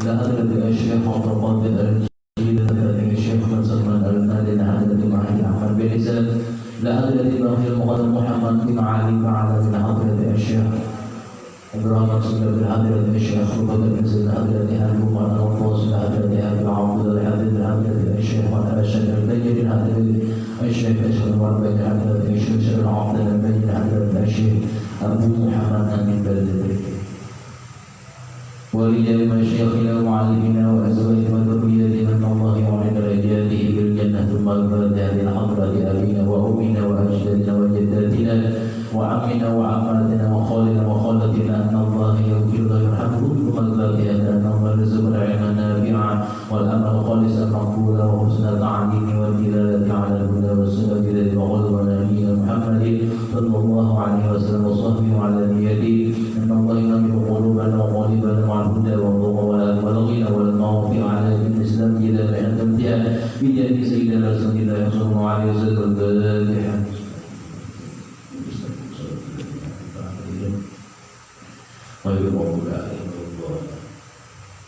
لحضرة الشيخ عبد القادر الجليل، لحضرة الشيخ بن سلمان النادي، لحضرة المعهد أحمد بن رزاق، لحضرة الباقي المقدم محمد بن علي معنا، لحضرة الشيخ إبراهيم سلمان، لحضرة الشيخ أبو بكر بن زيد، لحضرة أبو عمر الفوز، لحضرة أبو عبد الله، لحضرة الشيخ أشرف البيت، لحضرة الشيخ أشرف البيت، لحضرة الشيخ أشرف عبد البيت، لحضرة الشيخ أبو محمد أمين بلد، ولجميع مشايخنا ومعلمينا وأزواجنا وذريتنا من الله وعلى درجاته بالجنة، ثم الفرد هذه الحضرة لأبينا وأمنا وأجدادنا وجداتنا وعمنا وعماتنا وخالنا وخالتنا أن الله يغفر له ويرحمهم، ثم الفرد هذا أن الله يرزقنا علما نافعا والأمل خالصا مقبولا وحسن التعليم والدلالة على الهدى والسنة الذي وقلب نبينا محمد صلى الله عليه وسلم وصحبه وعلى نيته أن الله ينمي قلوبنا وقلوبنا مع الهدى والضوء والغنى والمعروف على الإسلام إذا أنتمتها بيد سيدنا رسول الله صلى الله عليه وسلم.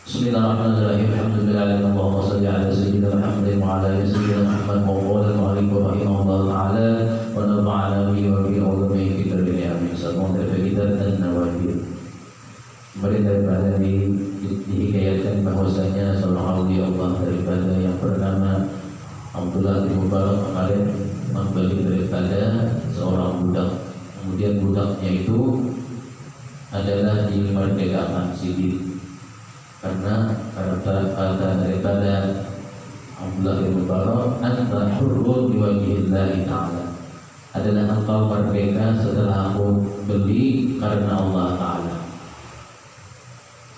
Bismillahirrahmanirrahim. Alhamdulillahirabbil alamin. Allahumma shalli ala sayyidina Muhammad wa ala ali sayyidina Muhammad wa qala al-mu'allif rahimahullah ta'ala wa nafa'ana bihi wa bi ulumi kita dunia amin. Sallallahu alaihi wasallam. Kemudian daripada dihikayatkan bahwasanya seorang awliya Allah daripada yang bernama Abdullah bin Mubarak kemarin membeli daripada seorang budak. Kemudian budaknya itu adalah dimerdekakan Siddiq, karena kata daripada Abdullah bin Mubarak, anta hurrun biwajhillahi ta'ala, adalah engkau merdeka setelah aku beli karena Allah Ta'ala.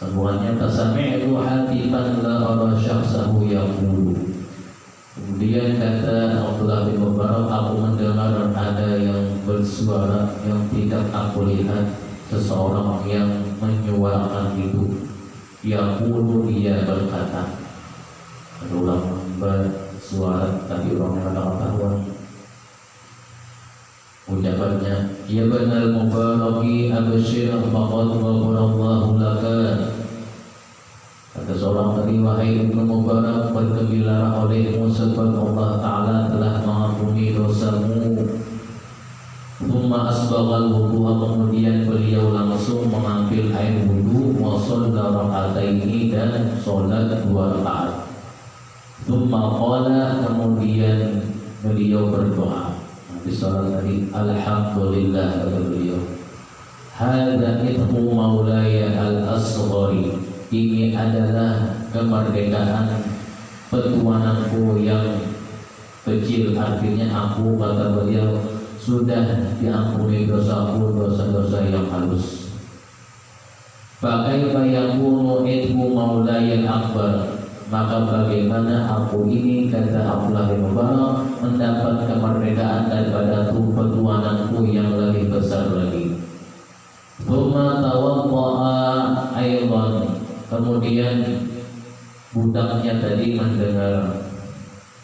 Sambungannya, tasami'tu hatiman la ara syakhsahu yaqulu. Kemudian kata Abdullah bin Mubarak, aku mendengar ada yang bersuara yang tidak aku lihat, seseorang yang menyuarakan itu. Yaqulu, dia berkata. Ada ulama bersuara tapi orang yang tak tahu ucapannya, ya banal mubaraki abshir faqad ghafarallahu laka. Kata seorang tadi, wahai Ibnu Mubarak, bergembiralah olehmu sebab Allah Ta'ala telah mengampuni dosamu. Thumma asbaghal wudu'a, kemudian beliau langsung mengambil air wudu, wa shalla raka'ataini, dan sholat 2 rakaat. Thumma qala, kemudian beliau berdoa. Habis sholat tadi, alhamdulillah, kata beliau, hadza itqu maulaya al-asghari, ini adalah kemerdekaan petuananku yang kecil. Artinya aku, kata beliau, sudah diampuni dosaku, dosa-dosa yang halus. Fakaifa yakunu itqu maulaya al-akbar, maka bagaimana aku ini, kata Abdullah bin Mubarak, mendapat kemerdekaan daripada petuananku yang lebih besar lagi. Tsumma tawadda'a aidan, kemudian budaknya tadi mendengar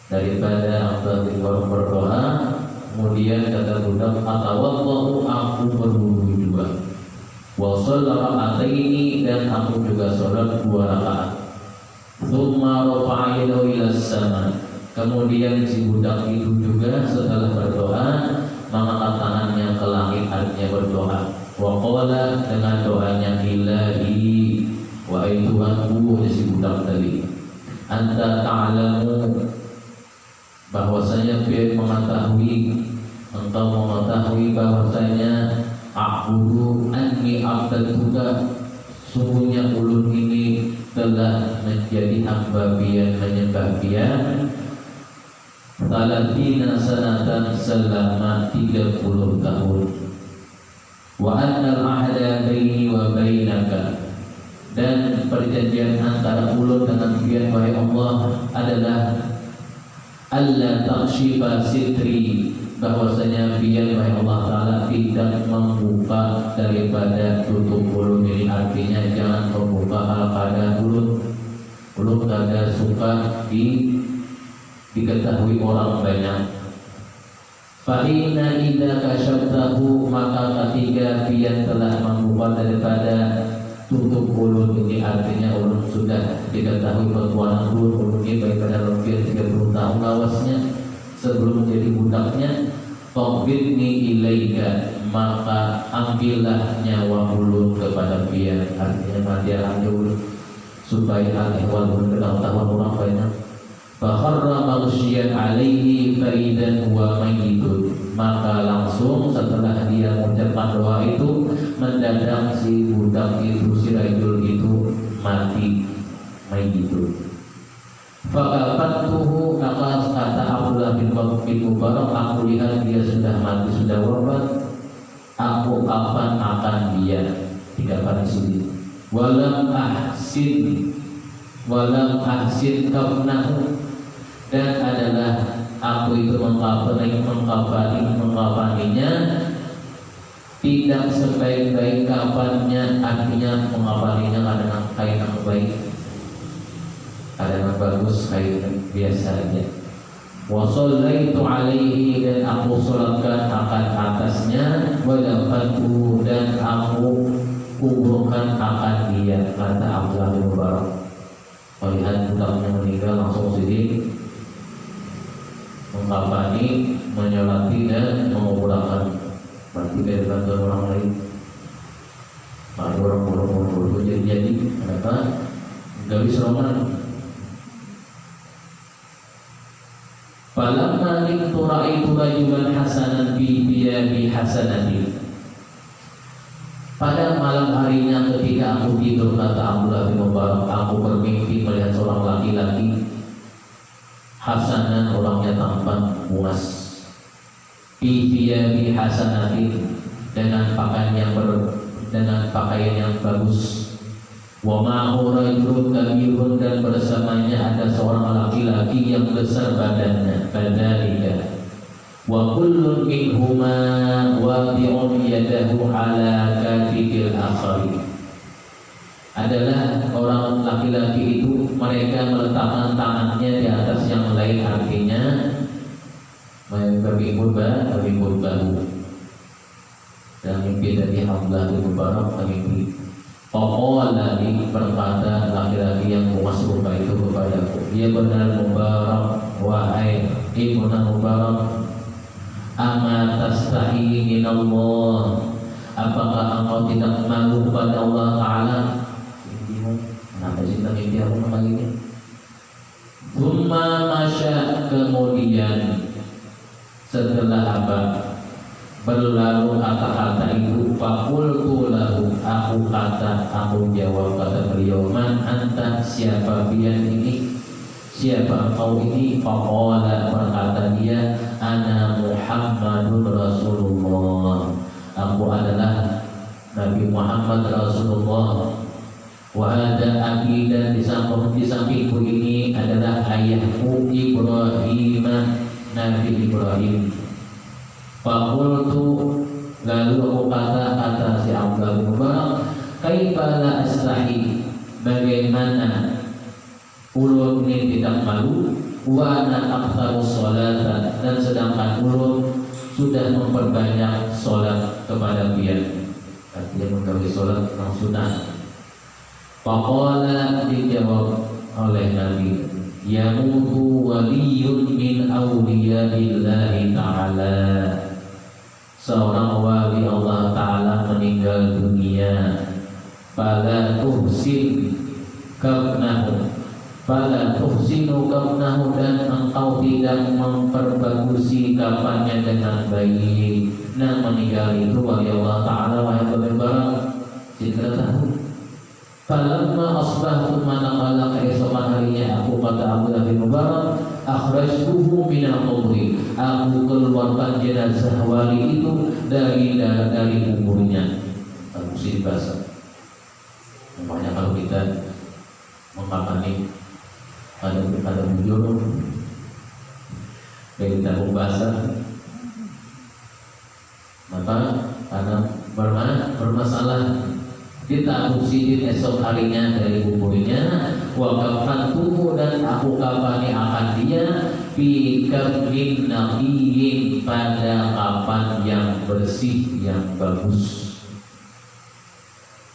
daripada Abdullah bin Mubarak berdoa. Kemudian kata budak, atawaddahu, aku berwudu juga. Wa shalla raka'ataini, dan aku juga sholat 2 rakaat. Tsumma rafa'a yadahu ila sama, kemudian si budak itu juga setelah berdoa mengangkat tangannya ke langit, artinya berdoa. Wa qala, dengan doanya, ilahi, wahai Tuhanku, si budak tadi, anta ta'lamu, bahwasanya dia mengetahui, engkau mengetahui bahwasanya a'budu anni abdatuka, sungguhnya ulun ini telah menjadi hamba bian, menyembah bian, salatina sanatan, selama 30 tahun. Wa annal ahda baini wa bainaka, dan perjanjian antara ulun dengan bian, wahai Allah, adalah alla takshifa sitri, bahwasanya biar wahai Allah Ta'ala tidak membuka daripada tutup ulun ini. Artinya jangan membuka hal pada ulun. Ulun tidak suka diketahui orang banyak. Fa'inna idza kasyaftahu, maka ketika biar telah membuka daripada tutup untuk ulun ini artinya ulun sudah diketahui pertuanan ulun ini baik pada lebih 30 tahun lawasnya sebelum menjadi budaknya. Faqbidni ilaika, maka ambillah nyawa ulun kepada dia, artinya mati ulun supaya al-ihwal ulun ketahuan orang banyak. Fakharra maghsyian alaihi faidan huwa mayyitun, maka langsung setelah dia mengucapkan doa itu mendadak si budak itu, si rajul itu mati mayyitun. Fakafattuhu, maka kata Abdullah bin Mubarak, aku lihat dia sudah mati, sudah wafat, aku kapan akan dia dikafani sini. Walam ahsin kafnahu, dan adalah aku itu mengkafaninya tidak sebaik-baik kafannya, artinya mengkafaninya dengan kain yang baik, ada yang bagus, kain biasa aja. Wa shallaitu alaihi, dan aku salatkan akan atasnya, wa dafatu, dan aku kuburkan akan dia, kata Abdullah bin Mubarak. Melihat budaknya meninggal langsung sedih, mengkafani, menyolati dan menguburkan. Berarti dari bantuan orang lain. Ada orang jadi kenapa? Gak bisa orang. Falamma niktu ra'aitu rajulan hasanan bi thiyabi hasanati. Pada malam harinya ketika aku tidur, kata Abdullah bin Mubarak, aku bermimpi melihat seorang laki-laki hasanan, orangnya tampan buas, bi thiyabi hasanati, dengan pakaian yang bagus. Wa ma'ahu rajulun kabirun, dan bersamanya ada seorang laki-laki yang besar badannya. Fadzalika wa kullun minhuma wadi'un yadahu ala katifil akhari. Adalah orang laki-laki itu, mereka meletakkan tangannya di atas yang lain, artinya berbimbul bahu. Dan mimpi dari Abdullah bin Mubarak, mimpi Faqala li, berkata laki-laki yang buas rupa itu kepadaku, ya benar Mubarak, wahai ibnu Mubarak, ama tastahi minallah, apakah engkau tidak malu pada Allah Ta'ala? Kenapa sih mimpi aku kali ini? Thumma masya, kemudian setelah apa? Berlalu kata-kata itu, fakultu lahu, aku jawab, kata beliau, man anta, siapa pian ini, siapa engkau ini? Faqala, berkata dia, ana Muhammadun Rasulullah, aku adalah Nabi Muhammad Rasulullah. Wa ada abi, dan di sampingku ini adalah ayahku Ibrahim, Nabi Ibrahim. Fakultu, lalu aku kata si Abdullah bin Mubarak, kaifa la astahi, bagaimana ulun ini tidak malu, wa ana aktsaru sholatan, dan sedangkan ulun sudah memperbanyak sholat kepada dia, artinya menggawe sholat yang sunnah. Faqala, dijawab oleh Nabi, yamutu waliyun min awliyaillahi ta'ala, seorang wali Allah Ta'ala meninggal dunia. Fala tuhsinu kafnahu, dan engkau tidak memperbagusi kafannya dengan baik. Nah, meninggal itu wali Allah Ta'ala, wahai berbarang, tidak tahu. Falamma asbahtu, manakala keesokan harinya aku, kata Abdullah bin Mubarak, akhrajtuhu minal qubri, aku keluarkan jenazah wali itu dari kuburnya. Bagus dibahas. Makanya kalau kita mengkafani ada bujur, kayak kita membahasa, maka karena bermasalah, kita usirin esok harinya dari kuburnya. Wa kafantuhu, dan aku kafani akan dia fi kafnin naqiyin, pada kafan yang bersih, yang bagus.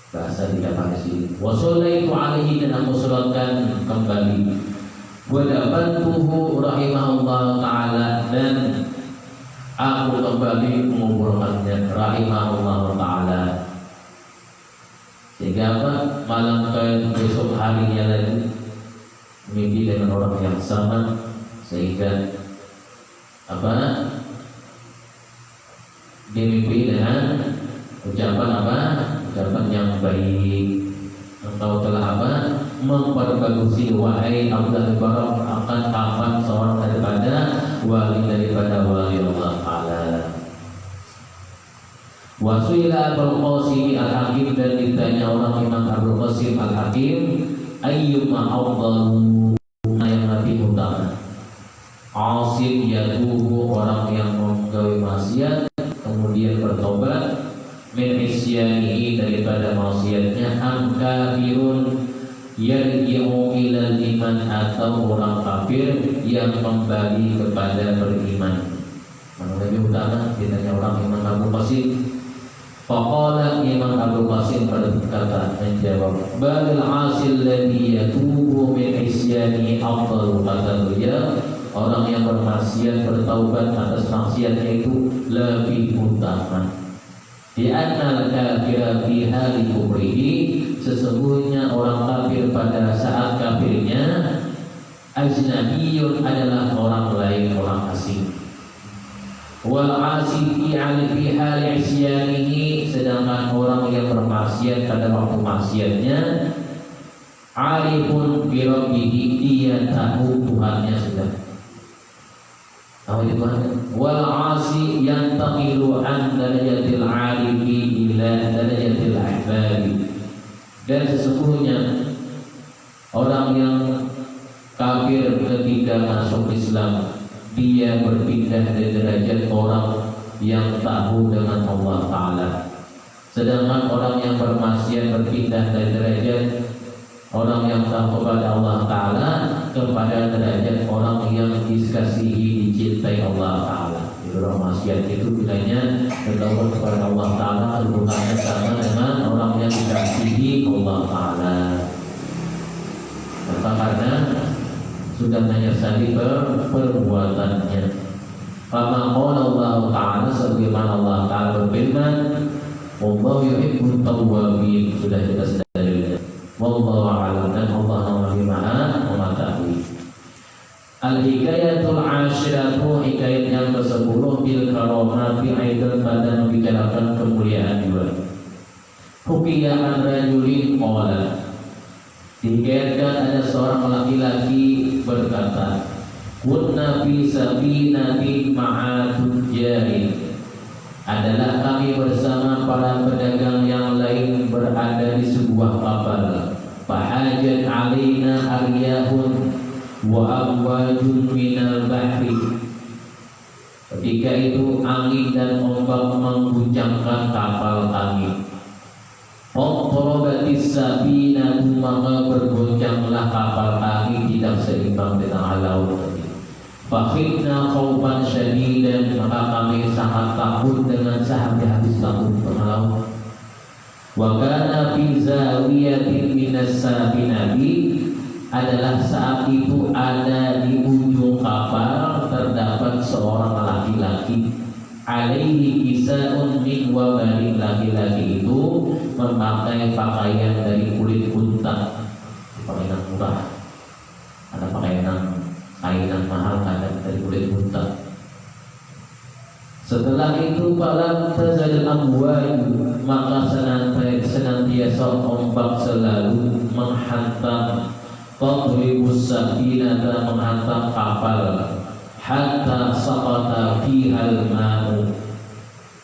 bahasa tidak pakai sini. Wa shallaitu alaihi, dan aku salatkan kembali. Wa dafantuhu rahimahullah taala, dan aku kembali menguburkannya rahimahullah taala. Sehingga apa? Malam ke besok harinya lagi mimpi dengan orang yang sama, sehingga apa? Dimimpi dengan ucapan apa? Ucapan yang baik. Engkau telah apa? Memperbagusi wahai Abdul Barak akan kapan seorang daripada wali Allah Ta'ala. Wasuila Abul Qasim Al-Hakim, dan ditanya orang Imam Abul Qasim Al-Hakim, ayyuma afdalu, yang lebih utama? Asim yatubu, orang yang menggawe maksiat kemudian bertobat, min isyanihi, daripada maksiatnya, am kafirun yarji'u ilal iman, atau orang kafir yang kembali kepada beriman. Mana lebih utama? Ditanya orang Imam Abul Qasim. Faqala Imam Abul Qasim berkata, menjawab, balil asil ladhi yatubu min isyanihi afdalu, kata beliau, orang yang bermaksiat bertaubat atas maksiatnya itu lebih utama. Di annal kafir fi hali kufrihi, sesungguhnya orang kafir pada saat kafirnya, ajnabiyun, adalah orang lain, orang asing. Wal asi fi hali isyanihi, sedangkan orang yang bermaksiat pada waktu maksiatnya, arifun bi rabbihi, dia tahu Tuhannya sudah. Tahu itu Tuhan. Wal asi yantaqilu an darajatil arifi ila darajatil ahbari, dan sesungguhnya orang yang kafir ketika masuk Islam, dia berpindah dari derajat orang yang tahu dengan Allah Ta'ala. Sedangkan orang yang bermaksiat berpindah dari derajat orang yang tahu kepada Allah Ta'ala kepada derajat orang yang dikasihi, dicintai Allah Ta'ala. Jadi orang maksiat itu bilangnya bertaubat kepada Allah Ta'ala, hubungannya sama dengan orang yang dikasihi Allah Ta'ala. Maka karena sudah menyesali perbuatannya. Kama qala Allah Ta'ala, sebagaimana Allah Ta'ala berfirman, wallahu yuhibbut tawwabin, sudah jelas dalilnya. Wallahu a'lam, dan Allah lebih maha mengetahui. Al-hikayatul ashiratu, hikayat yang ke-10, bil karamati, aidan pada membicarakan kemuliaan juga. Hukiyah an rajulin qala, dihikayatkan ada seorang laki-laki berkata, kunna fi sabinatin ma'a tujjarin, adalah kami bersama para pedagang yang lain berada di sebuah kapal. Fahajat alaina aryahun wa amwajun minal bahri, ketika itu angin dan ombak mengguncangkan kapal kami. Qarabatis sabinatu, maka bergoncanglah kapal kami, tidak seimbang di tengah laut tadi. Fakhidna khawfan syadidan, maka kami sangat takut dengan sehabis-habis takut tengah laut. Wa kana fi zawiyatin minas sabinati, adalah saat itu ada di ujung kapal terdapat seorang laki-laki. Alaihi kisa'un min wabarin, laki-laki itu memakai pakaian dari kulit unta, pakaian murah. Ada pakaian kainan mahal, ada dari kulit unta. Setelah itu falam tazal amwaju, maka senantiasa ombak selalu menghantam, tadribus safinata, menghantam kapal, hatta saqata fihal ma'u,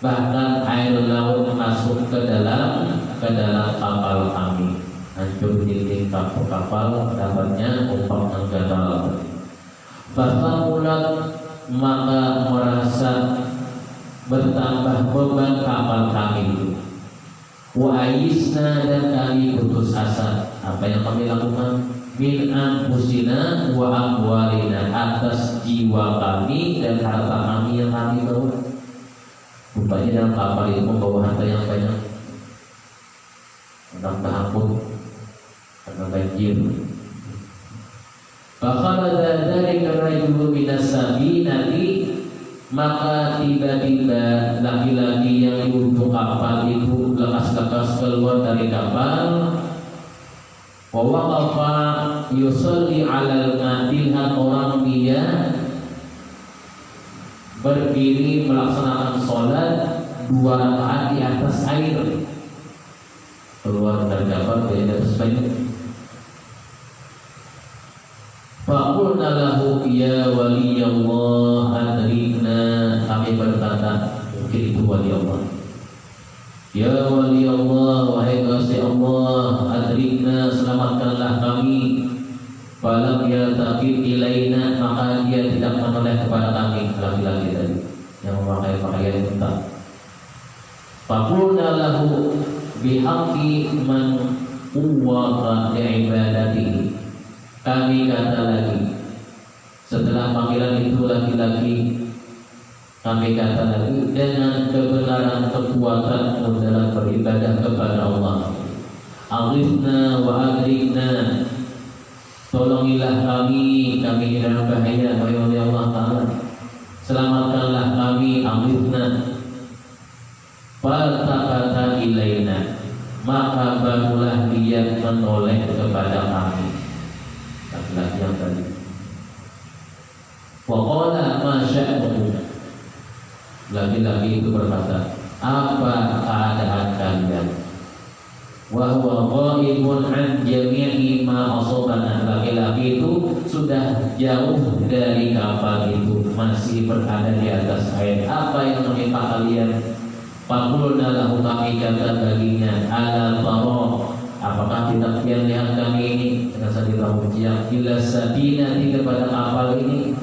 bahkan air laut masuk ke dalam kapal kami, hancur dinding kapal, dapatnya ombak yang gatal. Fasamulat, maka merasa bertambah beban kapal kami itu. Wa aisna, dan kami putus asa. Apa yang kami lakukan? Min anfusina wa amwalina, atas jiwa kami dan harta kami yang kami bawa. Rupanya dalam kapal itu membawa harta yang banyak. sedang terhapus karena banjir. Fakharaja dzalika rajulu minas sabinati, maka tiba-tiba laki-laki yang di ujung kapal itu lekas-lekas keluar dari kapal. Wa waqafa yusalli 'alal ma'dilha, orang dia berdiri melaksanakan sholat 2 rakaat di atas air. Keluar dari kapal di atas air. Faqulna lahu ya waliyallah adrikna, kami berkata, mungkin itu wali Allah, ya waliyallah, wahai kasih Allah, adrikna, selamatkanlah kami. Falam yaltaqit ilaina, maka dia tidak menoleh kepada kami, laki-laki tadi yang memakai pakaian hitam. Faqulna lahu bihaqqi man uwaqa li'ibadatihi, kami kata lagi setelah panggilan itu laki-laki, kami kata lagi dengan kebenaran kekuatan dalam beribadah kepada Allah. Aghithna wa adrikna, tolongilah kami dalam bahaya, wahai Allah Ta'ala, selamatkanlah kami. Aghithna, faltaqata ilaina, maka barulah dia menoleh kepada kami, laki-laki yang tadi. Wa qala ma sya'nuhu, laki-laki itu berkata, apa keadaan kalian? Wa huwa ghaibun an jami'i ma asabana, laki-laki itu sudah jauh dari kapal itu, masih berada di atas air. Apa yang menimpa kalian? Faqulna lahu, kami kata baginya, ala tara, apakah tidak kalian lihat kami ini dengan sadira ujian ila sabinati, kepada kapal ini,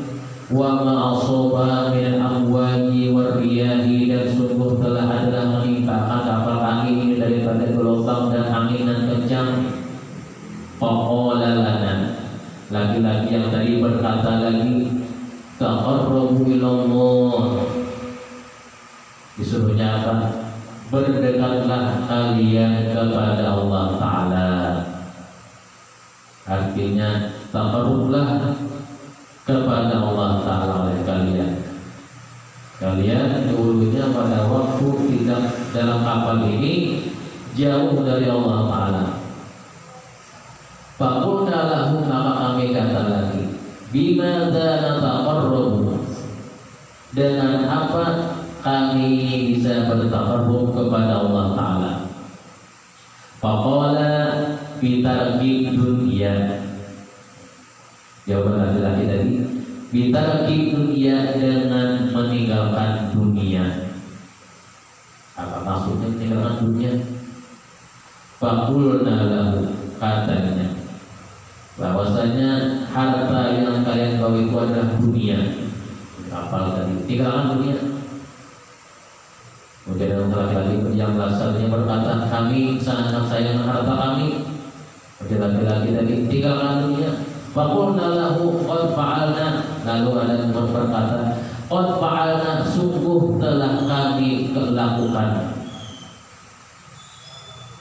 wa ma asaba min amwaji wariyahi, dan sungguh telah adalah menimpakan kapal kami ini daripada gelombang dan angin yang kencang. Faqala lana, laki-laki yang tadi berkata lagi, taqarrabu ilallah, disuruhnya apa? Berdekatlah kalian kepada Allah Ta'ala. Artinya taqarrublah kepada Allah Ta'ala oleh kalian. Kalian dulunya pada waktu tidak dalam kapal ini jauh dari Allah Ta'ala. Faqulna lahu, maka kami kata lagi, bimadza nataqarrabu, dengan apa kami bisa bertaqarrub kepada Allah Ta'ala. Faqala bitarki dunia, jawaban laki-laki tadi, bitarki dunia, dengan meninggalkan dunia. Apa maksudnya meninggalkan dunia? Faqulna lahu, katanya bahwasanya harta yang kalian bawa itu adalah dunia. Kapal tadi tinggalkan dunia. Kemudian laki-laki yang asalnya berkata, kami sangat sayang harta kami. Kemudian laki-laki tadi tinggalkan dunia. Faqulna lahu qad fa'alna, lalu ada yang berkata, qad fa'alna, sungguh telah kami lakukan.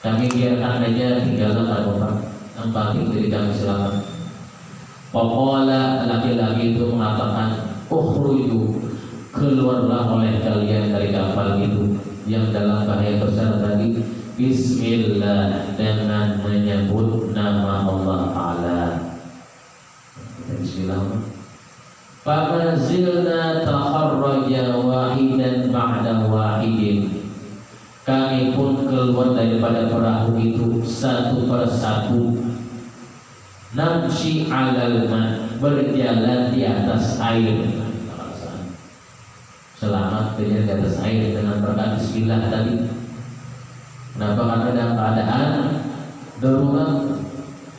Kami biarkan aja tinggalkan kapal, yang penting diri kami selamat. Faqala, laki-laki itu mengatakan, ukhruju, keluarlah oleh kalian dari kapal itu yang dalam bahaya besar tadi. Bismillah, dengan menyebut nama Allah Ta'ala. Bismillah. Famazilna takharraja wahidan ba'da wahidin, kami pun keluar daripada perahu itu satu persatu. Namshi alal ma, berjalan di atas air. Selamat berjalan di atas air dengan berkat bismillah tadi. Kenapa? Karena dalam keadaan darurat.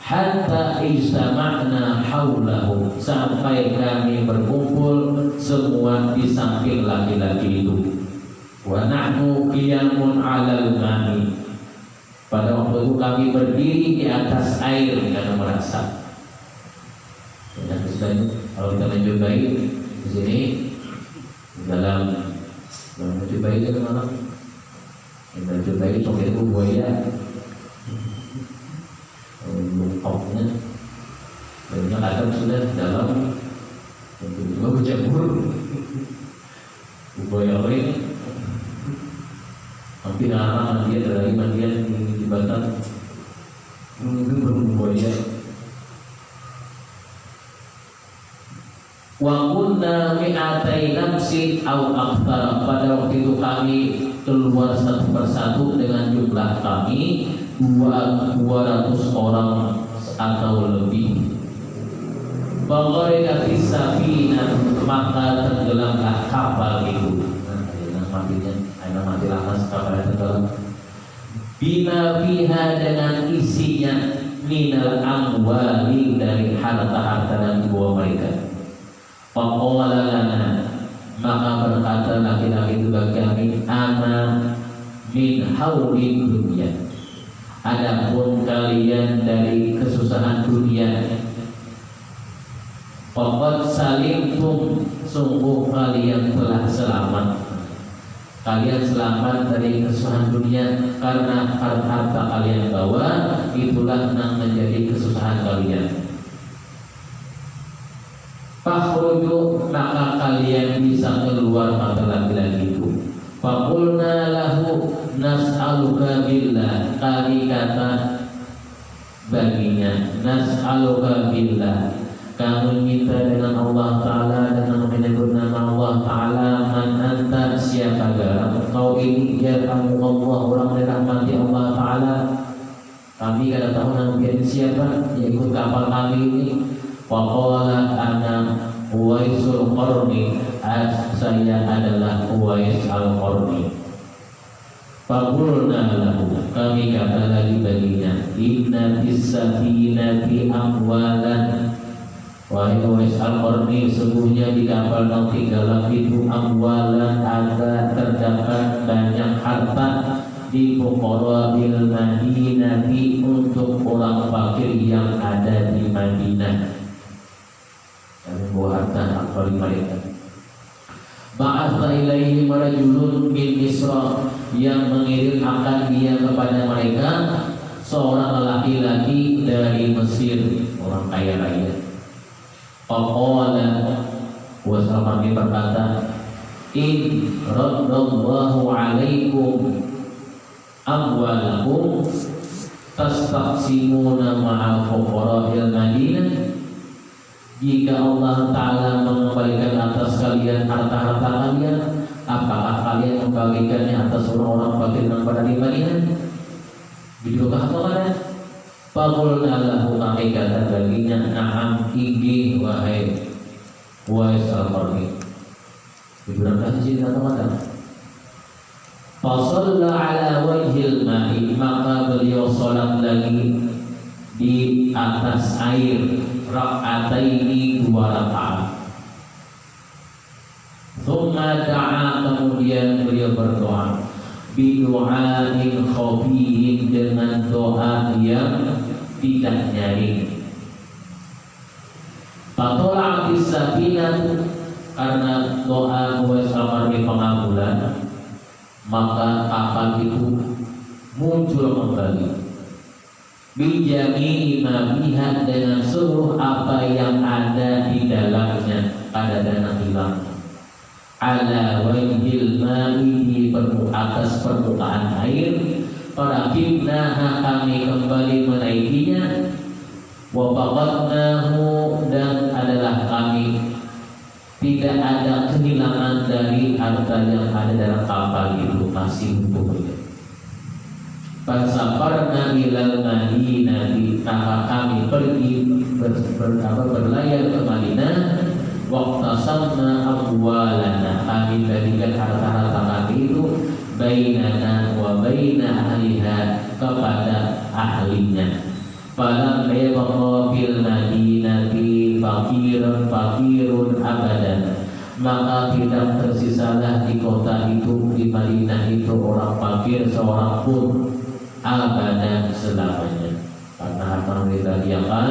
Hatta istama'na haulahu, sampai kami berkumpul semua di samping laki-laki itu. Wa nahnu qiyamun 'alal ma'i, pada waktu itu kami berdiri di atas air karena merasa. Dan kalau kita mencobai di sini dalam mencobai itu mana? Kita mencobai pakai buaya. koknya. Banyak kadang sudah dalam tiba-tiba berjemur buaya hampir arah mandian dari mandian di Batam mungkin berbuaya. Wa kunna mi'atai nafsin au akthar. Pada waktu itu kami keluar satu persatu dengan jumlah kami 200 orang atau lebih. Bagharia fisafina, maka tenggelamlah kapal itu. Aina mati lantas kapal tenggelam. Bima fiha, dengan isinya, minal amwali, dari harta-harta yang dibawa mereka. Faqala lana, maka berkata laki-laki itu bagi kami, ana min haulid dunia. Adapun kalian dari kesusahan dunia, faqad salimtum, sungguh kalian telah selamat. Kalian selamat dari kesusahan dunia karena harta kalian bawa itulah yang menjadi kesusahan kalian. Fakhruju, maka kalian bisa keluar, kata laki-laki itu. Faqulna lahu nas'aluka billah, kami kata baginya, nas'aluka billah, kamu minta dengan Allah Ta'ala, dengan menyebut nama Allah Ta'ala. Man anta, siapa kau ini? Ya kamu Allah, orang dirahmati Allah Ta'ala. Kami kada tahu nama siapa, ya ikut kapal kami ini. Waqala ana Uwaisul Qarni, saya adalah Uwais Al-Qarni. Faqulna lahu, kami kata lagi baginya, inna bis-safinati amwalan. Wahai Uwais Al-Qarni, sesungguhnya di kapal yang tenggelam itu amwalan, ada terdapat banyak harta di fuqara bil Madinati, untuk orang fakir yang ada di Madinah. Yang bawa harta akbar mereka. Ba'atha ilaihi rajulun min Misra, yang mengirim akan dia kepada mereka seorang laki-laki dari Mesir, orang kaya raya. Faqala, wasallam berkata, in raddallahu alaikum amwalakum tastaqsimuna ma'al fuqara'il Madinah. Jika Allah Ta'ala mengembalikan atas kalian harta-harta kalian, apakah kalian membagikannya atas orang-orang fakir yang pada di Madinah? Bidukah atau mana? Faqulna lahu, kami kata baginya, na'am, ingin wahai Uwais Al-Qarni. Diberangkat sini atau mana? Fasalla ala wajhil ma'i, maka beliau sholat lagi di atas air, rak'ataini, 2 rakaat. Tsumma da'a, kemudian beliau berdoa, bidu'ain khafiyin, dengan doa yang tidak nyaring. Fatola'atis safinah, karena doa Uwais Al-Qarni pengabulan, maka kapal itu muncul kembali. Bijami ma biha, dengan seluruh apa yang ada di dalamnya, ada dana hilang. Ala wajhil ma'i, di atas permukaan air. Farakibnaha, kami kembali menaikinya. Wa faqadnahu, dan adalah kami tidak ada kehilangan dari harta yang ada dalam kapal itu, masih utuh. Fasafarna ilal Madinati, maka kami pergi berlayar ke Madinah. Waqtasamna amwalana, kami bagikan harta-harta kami itu bainana wa baina ahliha, kepada ahlinya. Falam yabqa fil Madinati fakirun abadan, maka tidak tersisalah di kota itu, di Madinah itu, orang fakir seorang pun, abadan, selamanya. Karena harta mereka diakan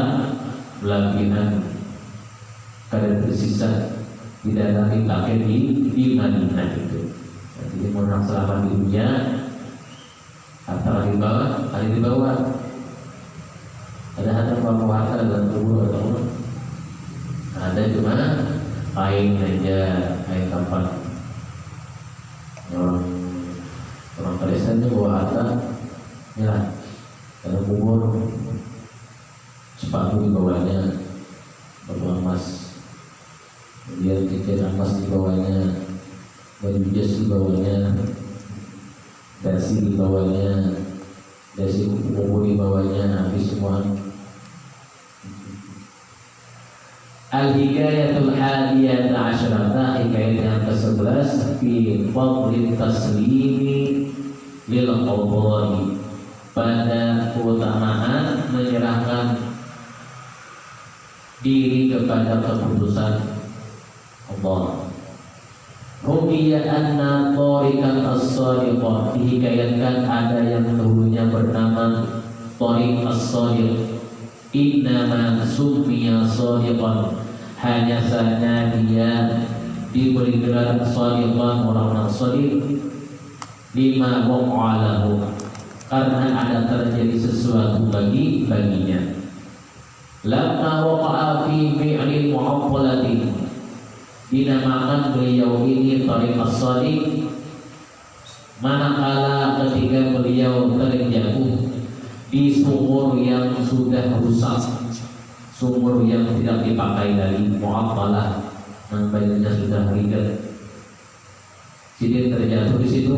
belakangan kada tersisa, tidak lagi pakai di Madinah itu. Jadi orang selamat di dunia, harta di bawah, ada di bawah. Ada harta bangku harta dalam kubur atau ada cuma kain aja, kain kapan. Orang Kristen itu bawa harta, ya dalam kubur, sepatu di bawahnya, batu emas, kemudian cincin emas di bawahnya, baju jas di bawahnya, dasi di bawahnya, dasi kuku di bawahnya, habis semua. Al-Hikayatul Hadiyata Asyarata, hikayat yang ke-11 fi fadli taslimi lil qadari, pada keutamaan menyerahkan diri kepada keputusan Allah. Rubiya anna tariqan as-sadiqah, dihikayatkan ada yang dulunya bernama Tariq as-Sadiq. Innama summiya sadiqan, hanya saja dia diberi gelar sadiqan, orang sadiq, lima waqa'alahu, karena ada terjadi sesuatu baginya. Lamma waqa'a fi bi'lil mu'aqqalati, dinamakan beliau ini Tariq as-Sadiq manakala ketika beliau terjatuh di sumur yang sudah rusak, sumur yang tidak dipakai lagi, mu'aqqalah, nampaknya sudah rigat. Jadi terjatuh di situ.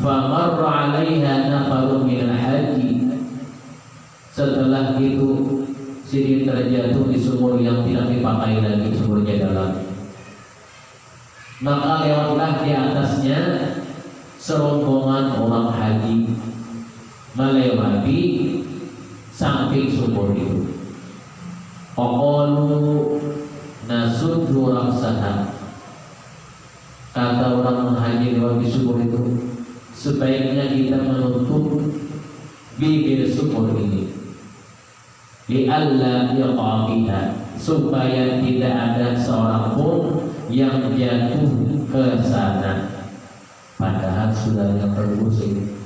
Famarra 'alaiha nafarun minal haji, setelah itu Sidi terjatuh di sumur yang tidak dipakai lagi, sumurnya dalam. Maka lewatlah di atasnya serombongan orang haji melewati samping sumur itu. Qalu nasuddu ra'saha, kata orang haji lewat di sumur itu, sebaiknya kita menutup bibir sumur ini, li'alla yaqaqiha, supaya tidak ada seorang pun yang jatuh ke sana, padahal sudah yang terusik.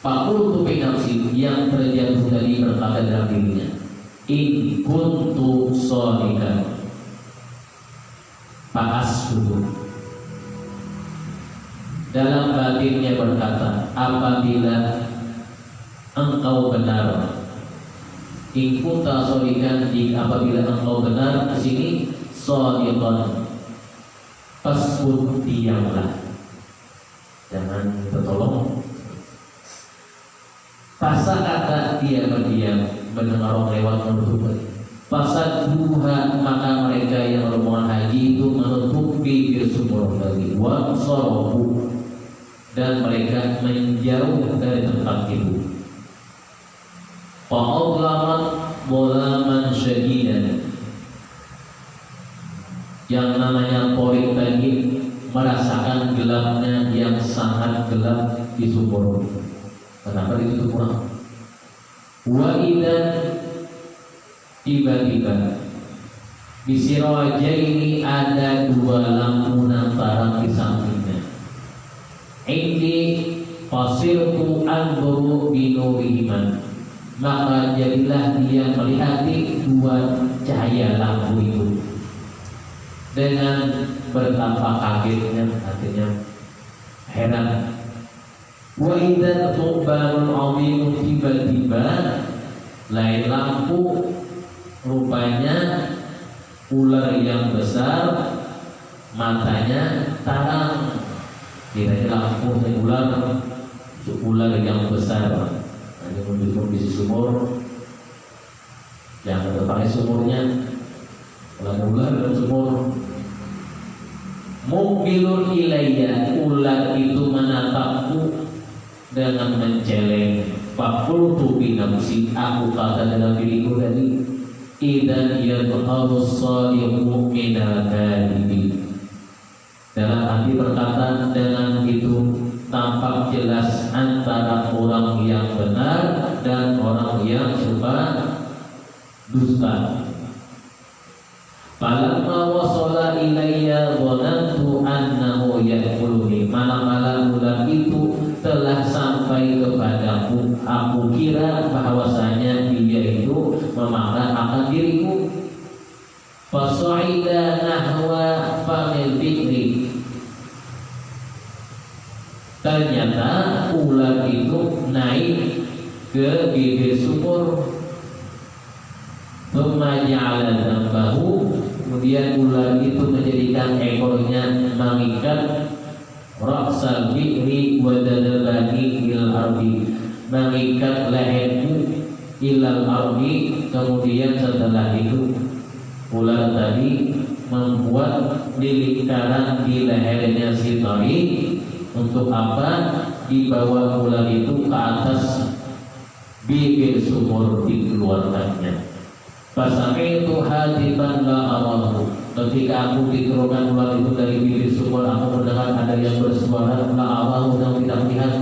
Fakultu bi nafsi, yang terjatuh tadi berkata dalam dirinya, in kuntu shadiqan fa'asbudu, dalam batinnya berkata, apabila engkau benar, in kunta shadiqan, apabila engkau benar, di sini shadiqan, fasbud, diamlah, jangan tertolong. Pasal kata dia berdiam, mendengar orang lewat menutup. Pasal duha, maka mereka yang rombongan haji itu menutup bibir sumur tadi. Wa sarafu, dan mereka menjauh dari tempat itu. Fa'adlamat bolaman syadidan, yang namanya Tariq tadi merasakan gelapnya yang sangat gelap di sumur. Kenapa ditutup kurang? Wa idan, tiba-tiba di siraja ini ada dua lampu terang di sampingnya. Indi fasirtu anzuru binurihima, maka jadilah dia melihat dua cahaya lampu itu. Dengan betapa kagetnya, artinya heran. Wa idzal thubanul 'azim, tiba-tiba lain lampu, rupanya ular yang besar, matanya tarang. Kiranya lampu ular yang besar. Hanya menunjukkan di sumur, jangan terpakai sumurnya, ular dalam sumur. Mukbilun ilayya, ular itu menatapku dengan menceleng. Fakultu bi nafsi, aku kata dalam diriku tadi, idan yadharu shadiqu minal kadhibi, dalam hati berkata, dengan itu tampak jelas antara orang yang benar dan orang yang suka dusta. Falamma wasala ilayya dhanantu annahu yaquluni, manakala ular itu telah sampai kepadaku, aku kira menduga bahwasanya dia itu memakan akan diriku. Fasaida nahwa famil bikri. Ternyata ular itu naik ke bibir sumur. Ja'ala dambahu, kemudian ular itu menjadikan ekornya mengikat ra'sal bi'ri wa dadabani ilal ardi, mengikat leherku ilal ardi. Kemudian setelah itu ular tadi membuat lingkaran di lehernya si Tariq. Untuk apa? Dibawa ular itu ke atas bibir sumur, dikeluarkannya. Pasami itu hadiban la arahu. Ketika aku dikeluarkan ular itu dari bibir sumur, aku mendengar ada yang bersuara la arahu, yang tidak melihat.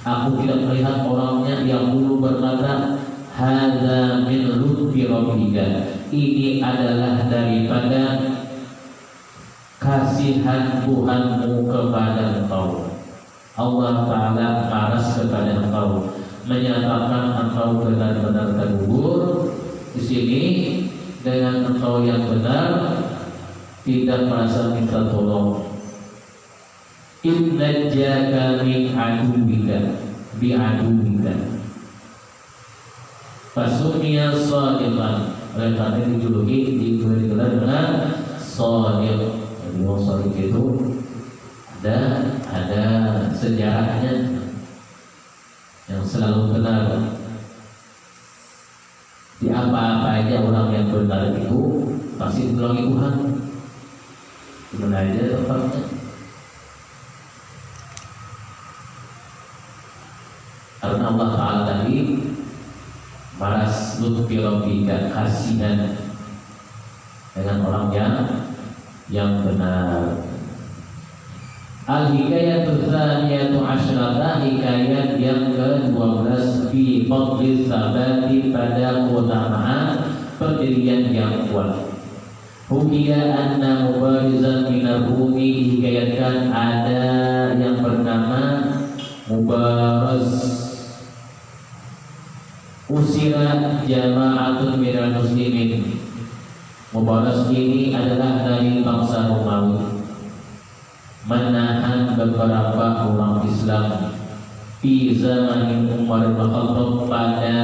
Aku tidak melihat orangnya. Yang dulu berkata, hadza min lutfi rabbika. Ini adalah daripada kasihan Tuhanmu kepada engkau. Allah Ta'ala paras kepada engkau, menyatakan engkau benar-benar tergugur. Di sini dengan engkau yang benar, tidak merasa minta tolong. Innajjaka min aduwika bi'aduwika. Fasumya shadiqan. Oleh karena dijuluki, digelar dengan shadiq. Jadi orang shadiq itu ada sejarahnya, yang selalu benar. Di apa-apa aja orang yang benar itu pasti ditolongi Tuhan. Gimana aja tempatnya. Karena Allah Ta'ala tadi maras lutfi rabbika, kasihan dengan orang yang benar. Al-hikayatu tsaniyatu asyrata, hikayat yang ke-12 fi fadli sabati, pada keutamaan pendirian yang kuat. Hukiya anna mubarizan minar Rumi, dihikayatkan ada yang bernama Mubaraz, usira jama'atun minal muslimin. Mubaraz ini adalah dari bangsa Romawi, menahan beberapa orang Islam di zaman Umar bin Khattab, pada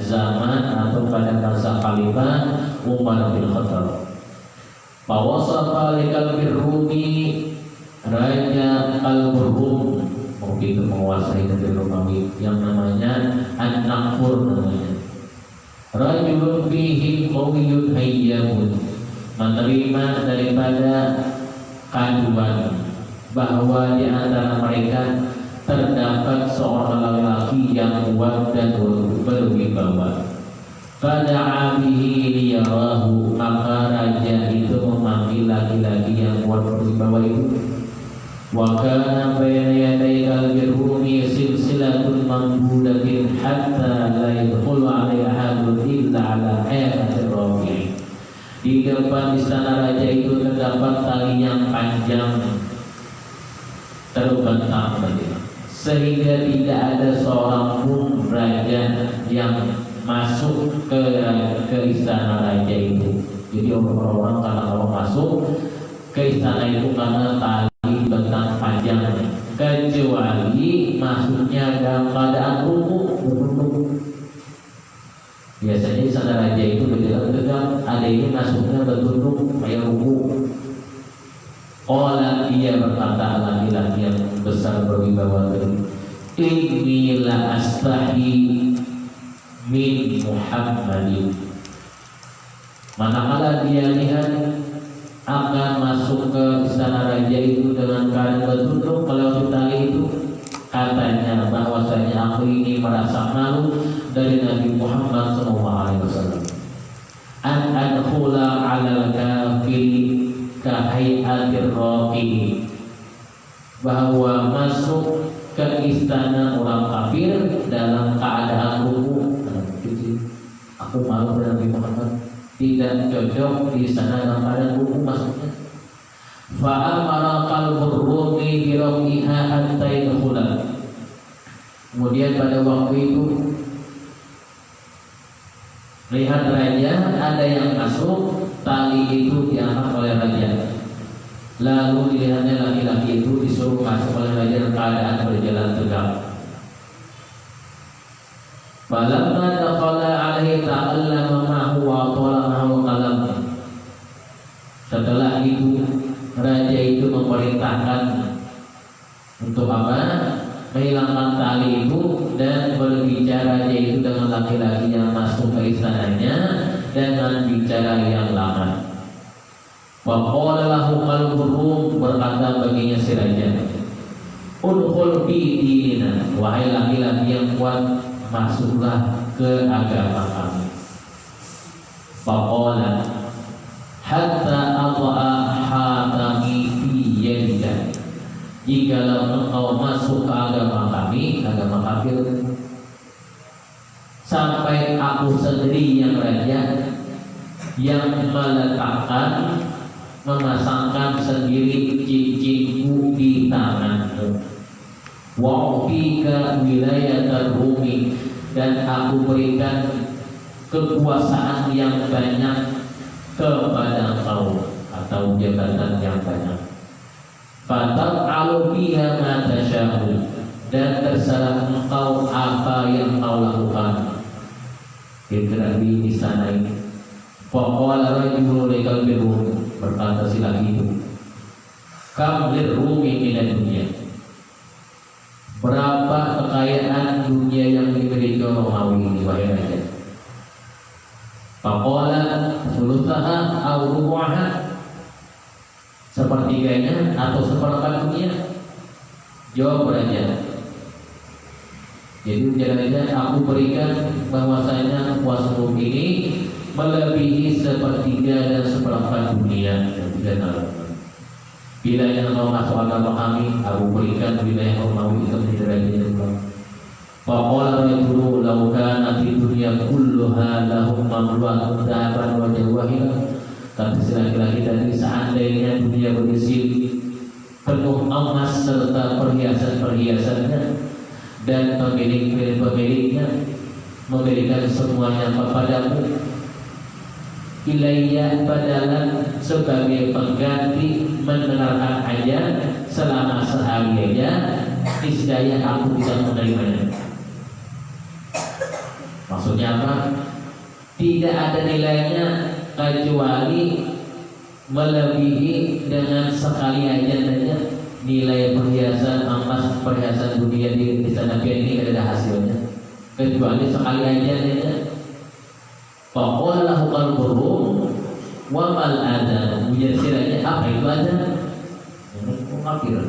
zaman atau pada masa Khalifah Umar bin Khattab. Pawasafa likal birrumi, Raja Al-Burhum, begitu menguasai negeri Romawi, yang namanya An-Nakfur namanya. Rajulun fihim qawiyyun hayyamun, menerima daripada kandungan bahwa di antara mereka terdapat seorang laki-laki yang kuat dan berwibawa. Pada abihi liyarahu, maka raja itu memanggil laki-laki yang kuat berwibawa itu. Wa kana bayna yaday al-birrumi silsilatun mambudatin hatta la yadkhulu 'alaiha ahadun illa 'ala hayatir rabi'. Di depan istana raja itu terdapat tali yang panjang terbentang sehingga tidak ada seorang pun raja yang masuk ke istana raja itu. Jadi orang-orang kalau masuk ke istana itu karena tali bentang panjang, kecuali masuknya dalam keadaan ruku. Biasanya istana raja itu berjalan tegak, ada ini masuknya bertunduk kayak ruku. Qala, dia berkata, laki-laki yang besar berwibawa tadi, inni la astahi min Muhammadin. Manakala dia lihat akan masuk ke istana raja itu dengan keadaan bertunduk kalau tali itu, katanya bahwasanya aku ini merasa malu dari Nabi Muhammad SAW. An adkhula 'alal kafiri kahayatir raqi, bahwa masuk ke istana orang kafir dalam keadaan ruku. Aku malu dengan Nabi Muhammad, tidak cocok di istana dalam keadaan ruku masuknya. Fa'amara qalbur rumi biraqiha hatta yadkhula. Kemudian pada waktu itu Lihat raja, ada yang masuk, tali itu diangkat oleh raja. Lalu dilihatnya laki-laki itu disuruh masuk oleh raja dalam keadaan berjalan tegak. Falamma dakhala alaihi ta'allama ma'hu wa talamahu qalam. Setelah itu raja itu memerintahkan untuk apa? Menghilangkan tali itu dan berbicara yaitu dengan laki-laki yang masuk ke istananya dengan bicara yang lama. Faqala lahu qalbur rum, berkata baginya si raja, udkhul fi dinina, wahai laki-laki yang kuat, masuklah ke agama kami. Faqala hatta ata'a hatami fi yadika, jikalau engkau masuk ke agama kami, agama kafir, sampai aku sendiri yang raja yang meletakkan, memasangkan sendiri cincinmu di tanganmu. Wa'ufika wilayah Rumi, dan aku berikan kekuasaan yang banyak kepada engkau atau jabatan yang banyak. Fataf'alu biha ma tasya'u, dan terserah engkau apa yang kau lakukan di istana ini. Faqala rajulun liqalbi Rum, berkata si laki itu, kam lirrumi minad dunya, berapa kekayaan dunia yang dimiliki Romawi ini, wahai raja? Faqala sulusaha aw rubu'aha, sepertiganya atau seperempat dunia. Jawab raja, jadi jalannya aku berikan bahwasanya kuasamu ini melebihi sepertiga dan seperempat dunia. Bila yang kau masuk agama kami, aku berikan wilayah Romawi itu menjadi raja juga. Faqala rajulu law kana fi dunya kulluha lahum mamlu'atun dhahaban wa jawahira, kata si laki-laki tadi, seandainya dunia berisi penuh emas serta perhiasan-perhiasannya, dan pemiliknya memberikan semuanya kepadamu, ilayya badalan, sebagai pengganti mendengarkan aja selama sehari aja, niscaya aku bisa menerimanya. Maksudnya apa? Tidak ada nilainya kecuali melebihi dengan sekali aja saja nilai perhiasan emas, perhiasan dunia di sana ini tidak ada hasilnya kecuali sekali aja saja. Faqala lahu qalbur rum wa mal adzan, menjelaskannya apa itu adzan? Kafir.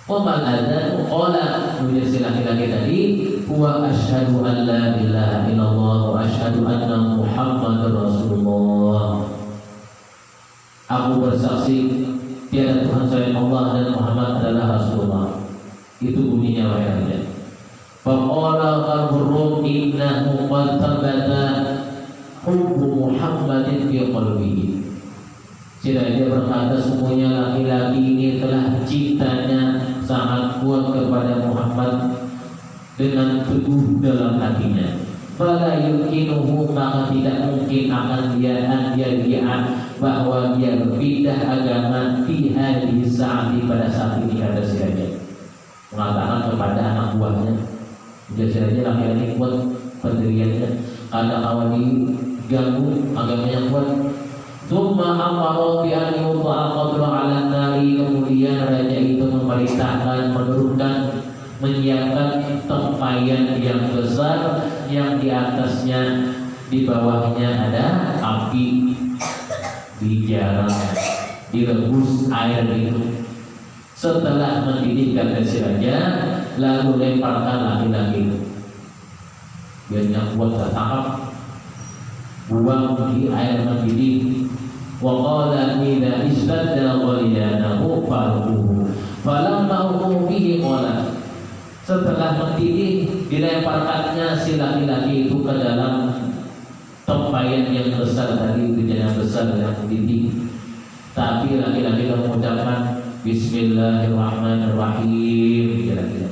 Wa mal adzan, qala, menjelaskan laki-laki tadi, huwa asyhadu an la ilaha illallah wa asyhadu anna muhammadar rasulullah. Aku bersaksi tiada Tuhan selain Allah dan Muhammad adalah Rasulullah. Itu bunyinya, wahai raja. Faqala qalbur rum innahu qad thabata hubbu Muhammadin fi qalbihi. Dia berkata, semuanya laki-laki ini telah cintanya sangat kuat kepada Muhammad dengan teguh dalam hatinya. Fala yumkinuhu, maka tidak mungkin akan dia bahwa dia berpindah agama fi hadhihi sa'ati, pada saat ini, kata si raja. Mengatakan kepada anak buahnya, jadi laki-laki kuat pendiriannya, karena awal diganggu agamanya kuat. Tsumma amara bi an yuda'a qadra 'ala an-nari, kemudian raja itu memerintahkan, menyiapkan tempayan yang besar yang di atasnya, di bawahnya ada api, dijarang, direbus air itu. Setelah mendidihkan si raja, lalu lemparkan laki-laki itu, biar yang kuat tertangkap, buang di air mendidih. Wa qala idza istadda ghaliyanahu farquhu, falamma bihi qala, setelah mendidih dilemparkannya si laki-laki itu ke dalam tempayan yang besar tadi, bejana besar yang mendidih. Tapi laki-laki mengucapkan Bismillahirrahmanirrahim, kira-kira.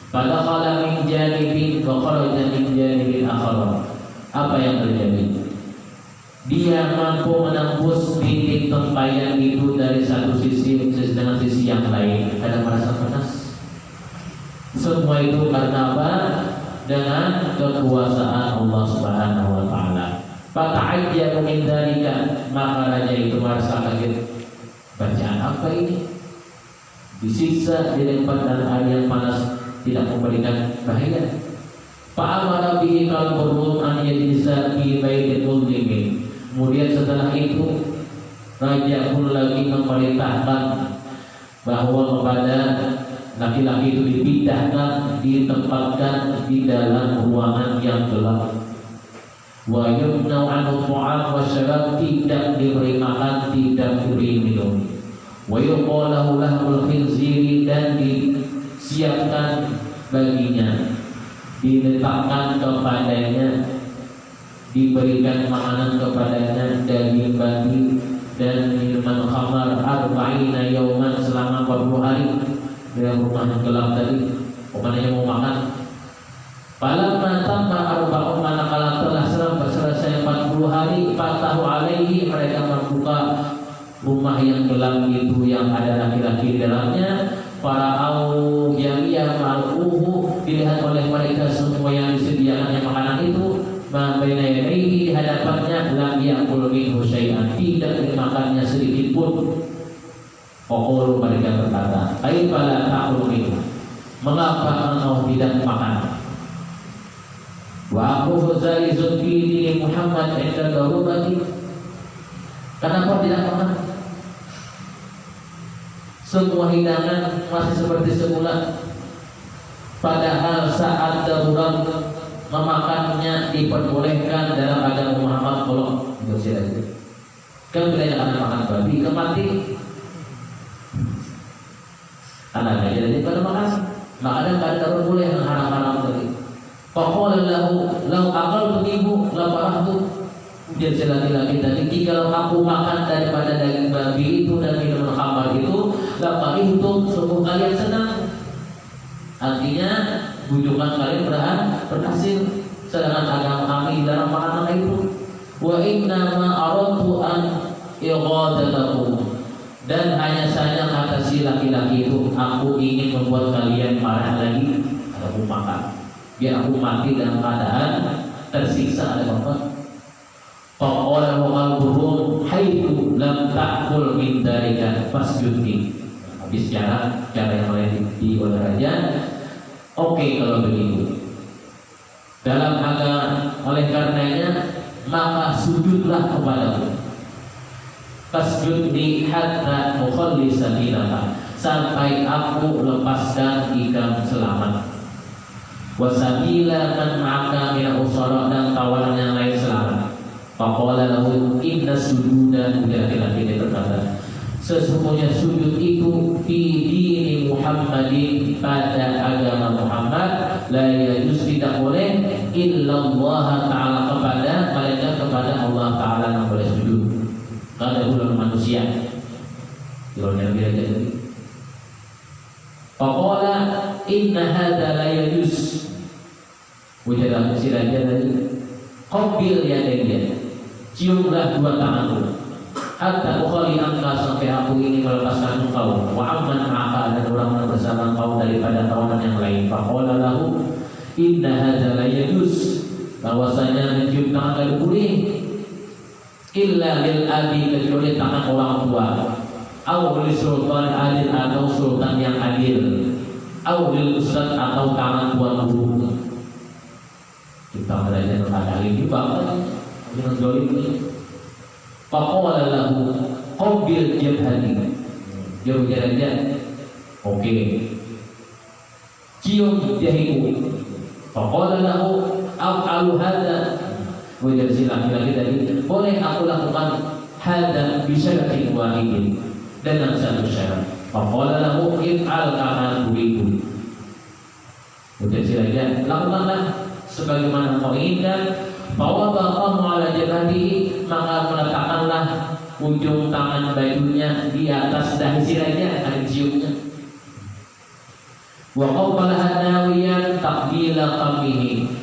Pada kala min janibin wa kharaja min janibin akhar, Apa yang terjadi? Dia mampu menembus titik tempayan itu dari satu sisi dengan sisi yang lain. Kadang merasa panas. Semua itu karena apa? Dengan kekuasaan Allah Subhanahu wa taala. Fata'ajjabu min dzalika, maka raja itu merasa kaget. Bacaan apa ini? Disiksa, dilempar dalam air yang panas, tidak memberikan bahaya. Fa'amara bihi al-qurun an yajlisa fi baitil muslimin. Kemudian setelah itu raja pun lagi memerintahkan bahwa kepada laki-laki itu dipindahkan, ditempatkan di dalam ruangan yang gelap. Wa yumna'u anhu ta'am wa syarab, tidak diberi makan, tidak diberi minum. Wa yuqalu lahul khinziri, dan disiapkan baginya, diletakkan kepadanya, diberikan makanan kepadanya daging babi dan minuman khamar arba'ina yauman, selama 40 hari dari rumah yang gelap tadi. Pokoknya mau makan. Falamma tamma arba'un, manakala telah selesai 40 hari, fatahu alaihi, mereka membuka rumah yang gelap itu yang ada laki-laki di dalamnya. Para au jami'a ma'uhu, dilihat oleh mereka semua yang disediakannya makanan itu. Baina yadayhi, di hadapannya, lam ya'kul minhu syai'an, tidak dimakannya sedikit pun. Qaqulu, mereka berkata, kaifa la ta'kul minhu, mengapa engkau tidak makan? Wa aqu zaizun fi dini Muhammad inda darurati, kenapa tidak makan? Semua hidangan masih seperti semula, padahal saat darurat memakannya diperbolehkan dalam agama Muhammad. Kalau bersih aja kan bila anak makan babi kan mati, anak aja jadi pada makan, makanya kadang boleh yang haram-haram tadi. Faqala lahu law aqaltu minhu la farahtu, dia laki-laki tadi, jika aku makan daripada daging babi itu dan minuman khamar itu, la farihtum, sungguh kalian senang. Artinya bujukan kalian berhasil, sedangkan agama kami dalam makan itu. Wa inna ma aradtu an ighadatakum, dan hanya saja kata si laki-laki itu, aku ingin membuat kalian marah lagi. Aku makan biar aku mati dalam keadaan tersiksa oleh Allah. Faqala wa qalbuhum haitsu lam ta'kul min dzalika fasjudi. Habis cara yang lain di oleh raja. Oke, kalau begitu, dalam agama, oleh karenanya maka sujudlah kepadaku. Tasjudni hatta mukhallisa dinaka, sampai aku lepaskan ikan selamat. Wasabila man ma'aka min usara, dan kawan yang lain selamat. Faqala lahu inna sujuda, laki-laki dia berkata, sesungguhnya sujud itu fi dini Muhammadin, pada agama Muhammad, la yajuz, tidak boleh, illallah ta'ala, kepada Allah ta'ala yang boleh sujud. Karena bukan manusia. Jawabannya lebih aja tadi. Faqala inna hadza la yajuz, ujar si raja tadi, qabil yadayya, ciumlah dua tanganku, hatta ukhali angka, sampai aku ini melepaskan engkau, wa amman ma'aka, dan orang bersama engkau daripada tawanan yang lain. Faqala lahu inna hadza la yajuz, bahwasanya mencium tangan tidak boleh, illa lil abi, kecuali tangan orang tua, au lil sultan adil, atau sultan yang adil, au lil ustad, atau tangan tuan guru. Kita belajar tentang hal ini banget dengan dolim ini. Faqala lahu qabil jabhani, dia ujar-ujar, oke, cium jahiku. Faqala lahu af'alu hadza, ujar si laki-laki tadi, boleh aku lakukan hadza bi syaratin wahidin, dengan satu syarat. Faqala lahu if'al kama turidu, ujar si raja, lakukanlah sebagaimana kau inginkan. Bahwa baqamu ala jabhatihi, maka meletakkanlah ujung tangan bajunya di atas dahi si raja, akan ciumnya. Wa qabbalaha nawiyan taqbila qamihi,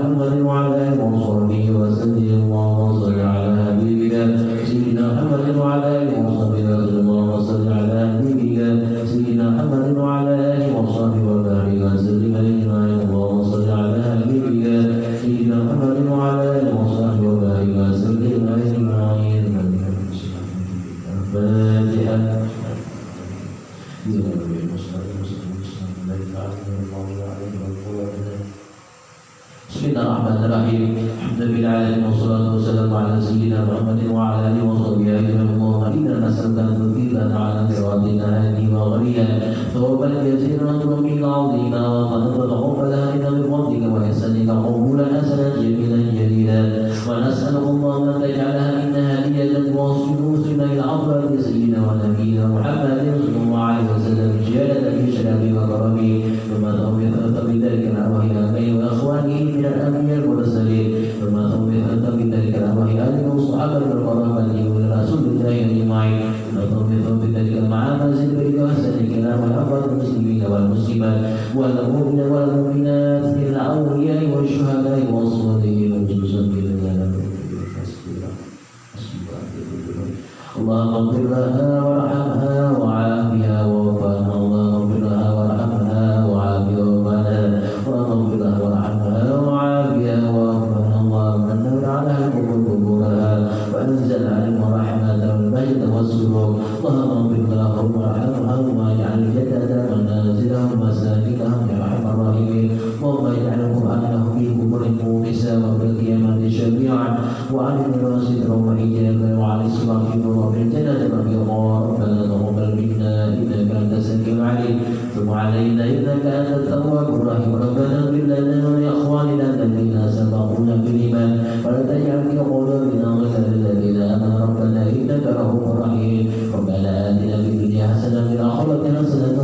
محمد وعلى آله وصحبه وسلم. اللهم صل على حبيبك سيدنا محمد وعلى آله وصحبه وسلم. اللهم صل على حبيبك سيدنا محمد وعلى آله وصحبه وبارك وسلم أجمعين. اللهم صل على حبيبك سيدنا محمد وعلى آله وصحبه وبارك وسلم أجمعين. الفاتحة. Bismillahirrahmanirrahim. Alhamdulillahirabbil wassalatu wassalamu ala sayyidina Muhammadin wa ala alihi wa sahbihi ajma'in. Allahumma inna nas'aluka tawfiqan ala siratina hadi wa ghaliyan thawaban jazilan wa min 'azima wa qad taqabbala minna bi fadlika wa ihsanika qabulan hasanan jamilan jalilan wa nas'aluka Allahumma an taj'alaha minna hadiyatan wasfina ila 'afwati sayyidina wa nabiyyina Muhammadin sallallahu alaihi wasallam ziyadatan fi sharafi wa karami wa tawfiqan bidzalika al-awliya wa ikhwanihi من الأنبياء والمرسلين وما توفيقا بذلك الأمر آله وصحابه والقرابة ولرسول الله أجمعين وما توفيقا بذلك مع ما زد بأحسن الكلام وأفضل المسلمين والمسلمات والمؤمنين والمؤمنات من الأولياء والشهداء والصالحين وخصوصا بالله. اللهم اغفر لها وارحمها وعافها ووفاها. اللهم اغفر لها وارحمها وعافها ووفاها. اللهم اغفر لها وارحمها وعافها ووفاها. اللهم نور عليها قبورها وانزل عليهم رحمة والمجد والسرور. اللهم اغفر لهم وارحمها واجعل الجنة منازلهم ومساكنهم يا ارحم الراحمين. اللهم اجعل قرآنهم في قبور موسى وفي القيامة شفيعا وعن الراس وحجابا وعلى الصراط وفي الجنة رفيقا. ربنا تقبل منا إنك أنت السميع العليم ثم علينا إنك أنت التواب الرحيم. ربنا اغفر لنا ولإخواننا الذين سبقونا بالإيمان ولا تجعل في قلوبنا غلا للذين آمنوا ربنا إنك رؤوف رحيم. ربنا آتنا في الدنيا حسنة وفي الآخرة حسنة